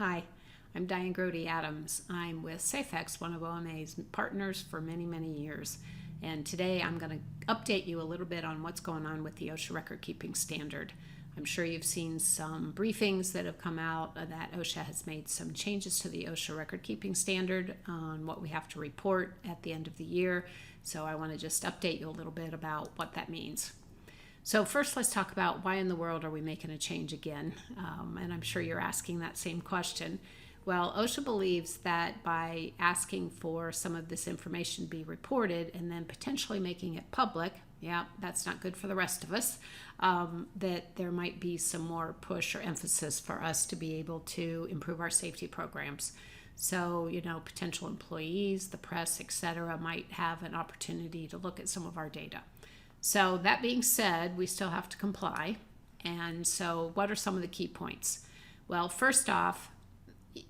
Hi, I'm Dianne Grote Adams. I'm with Safex, one of OMA's partners for many, many years. And today I'm going to update you a little bit on what's going on with the OSHA record-keeping standard. I'm sure you've seen some briefings that have come out that OSHA has made some changes to the OSHA record-keeping standard on what we have to report at the end of the year. So I want to just update you a little bit about what that means. So first, let's talk about why in the world are we making a change again? And I'm sure you're asking that same question. Well, OSHA believes that by asking for some of this information to be reported and then potentially making it public, yeah, that's not good for the rest of us, that there might be some more push or emphasis for us to be able to improve our safety programs. So, potential employees, the press, etc., might have an opportunity to look at some of our data. So that being said, we still have to comply. And so what are some of the key points? Well, first off,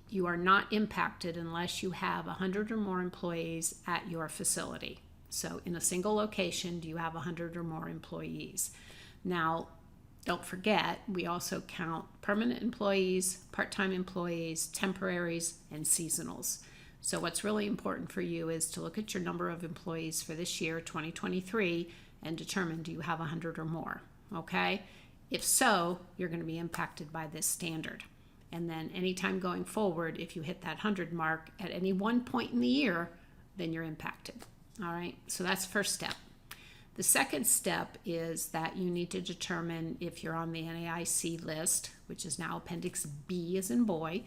you are not impacted unless you have 100 or more employees at your facility. So in a single location, do you have 100 or more employees? Now, don't forget, we also count permanent employees, part-time employees, temporaries, and seasonals. So what's really important for you is to look at your number of employees for this year, 2023, and determine, do you have 100 or more, okay? If so, you're going to be impacted by this standard. And then anytime going forward, if you hit that 100 mark at any one point in the year, then you're impacted, all right? So that's the first step. The second step is that you need to determine if you're on the NAIC list, which is now Appendix B as in boy,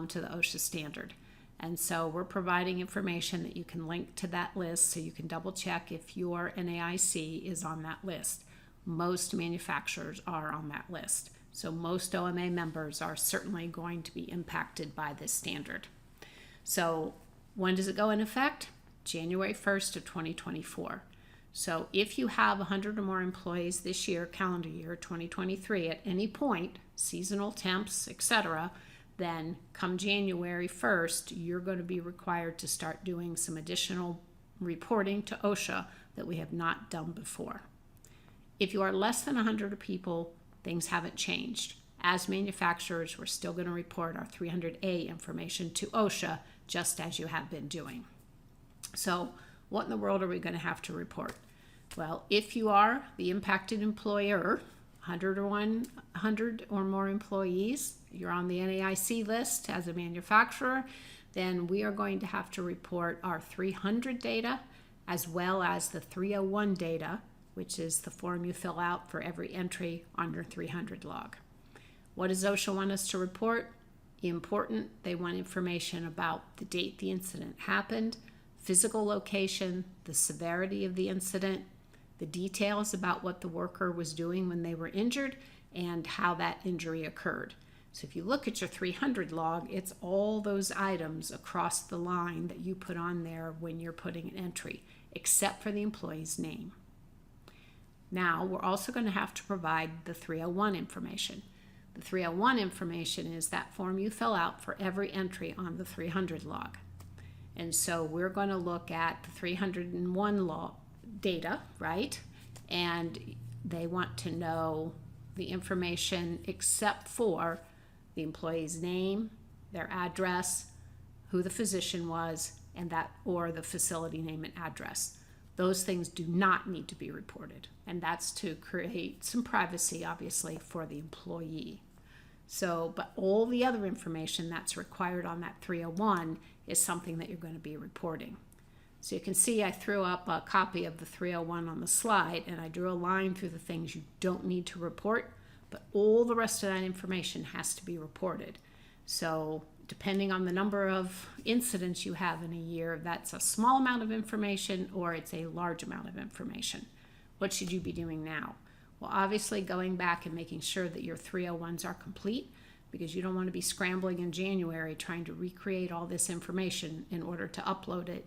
to the OSHA standard. And so we're providing information that you can link to that list so you can double check if your NAIC is on that list. Most manufacturers are on that list. So most OMA members are certainly going to be impacted by this standard. So when does it go in effect? January 1st of 2024. So if you have 100 or more employees this year, calendar year 2023, at any point, seasonal temps, etc., then come January 1st, you're going to be required to start doing some additional reporting to OSHA that we have not done before. If you are less than 100 people, things haven't changed. As manufacturers, we're still going to report our 300A information to OSHA, just as you have been doing. So what in the world are we going to have to report? Well, if you are the impacted employer, 100 or more employees, you're on the NAIC list as a manufacturer, then we are going to have to report our 300 data as well as the 301 data, which is the form you fill out for every entry on your 300 log. What does OSHA want us to report? Important, they want information about the date the incident happened, physical location, the severity of the incident, the details about what the worker was doing when they were injured, and how that injury occurred. So if you look at your 300 log, it's all those items across the line that you put on there when you're putting an entry, except for the employee's name. Now, we're also going to have to provide the 301 information. The 301 information is that form you fill out for every entry on the 300 log. And so we're going to look at the 301 log data, right? And they want to know the information except for the employee's name, their address, who the physician was, and that or the facility name and address. Those things do not need to be reported, and that's to create some privacy, obviously, for the employee. So, but all the other information that's required on that 301 is something that you're going to be reporting. So you can see I threw up a copy of the 301 on the slide, and I drew a line through the things you don't need to report, but all the rest of that information has to be reported. So depending on the number of incidents you have in a year, that's a small amount of information or it's a large amount of information. What should you be doing now? Well, obviously going back and making sure that your 301s are complete, because you don't want to be scrambling in January trying to recreate all this information in order to upload it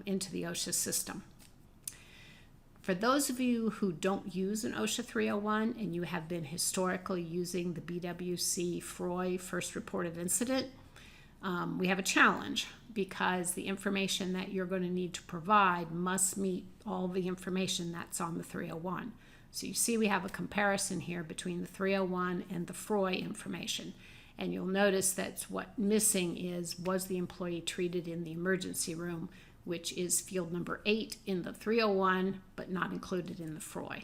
into the OSHA system. For those of you who don't use an OSHA 301 and you have been historically using the BWC FROI first reported incident, we have a challenge because the information that you're going to need to provide must meet all the information that's on the 301. So you see we have a comparison here between the 301 and the FROI information. And you'll notice that's what missing is, was the employee treated in the emergency room, which is field number 8 in the 301, but not included in the FROI.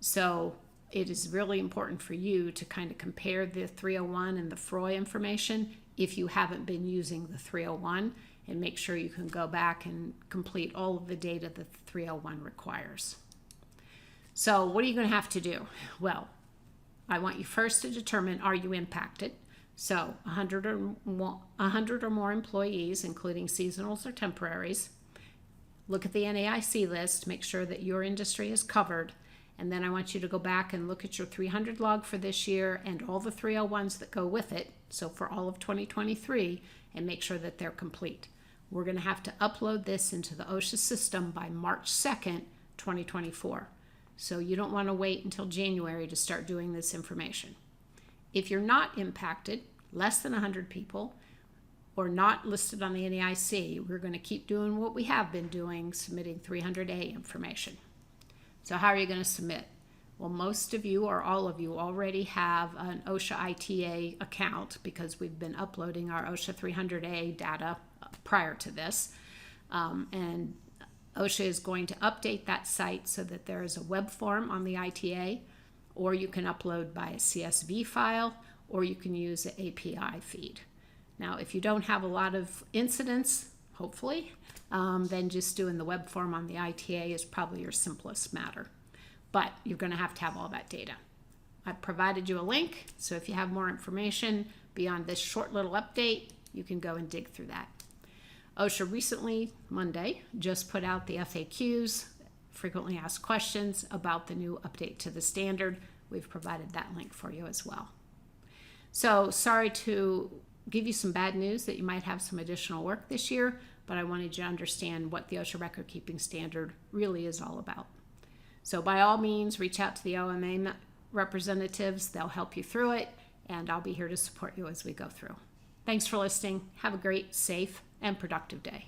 So it is really important for you to kind of compare the 301 and the FROI information if you haven't been using the 301, and make sure you can go back and complete all of the data that the 301 requires. So what are you going to have to do? Well, I want you first to determine, are you impacted? So 100 or more employees, including seasonals or temporaries. Look at the NAIC list, make sure that your industry is covered. And then I want you to go back and look at your 300 log for this year and all the 301s that go with it, so for all of 2023, and make sure that they're complete. We're going to have to upload this into the OSHA system by March 2nd, 2024. So you don't want to wait until January to start doing this information. If you're not impacted, less than 100 people, or not listed on the NAIC, we're going to keep doing what we have been doing, submitting 300A information. So how are you going to submit? Well, most of you or all of you already have an OSHA ITA account because we've been uploading our OSHA 300A data prior to this. And OSHA is going to update that site so that there is a web form on the ITA, or you can upload by a CSV file, or you can use an API feed. Now, if you don't have a lot of incidents, hopefully, then just doing the web form on the ITA is probably your simplest matter. But you're going to have all that data. I've provided you a link, so if you have more information beyond this short little update, you can go and dig through that. OSHA recently, Monday, just put out the FAQs, frequently asked questions about the new update to the standard. We've provided that link for you as well. So sorry to give you some bad news that you might have some additional work this year, but I wanted you to understand what the OSHA record keeping standard really is all about. So by all means, reach out to the OMA representatives. They'll help you through it, and I'll be here to support you as we go through. Thanks for listening. Have a great, safe, and productive day.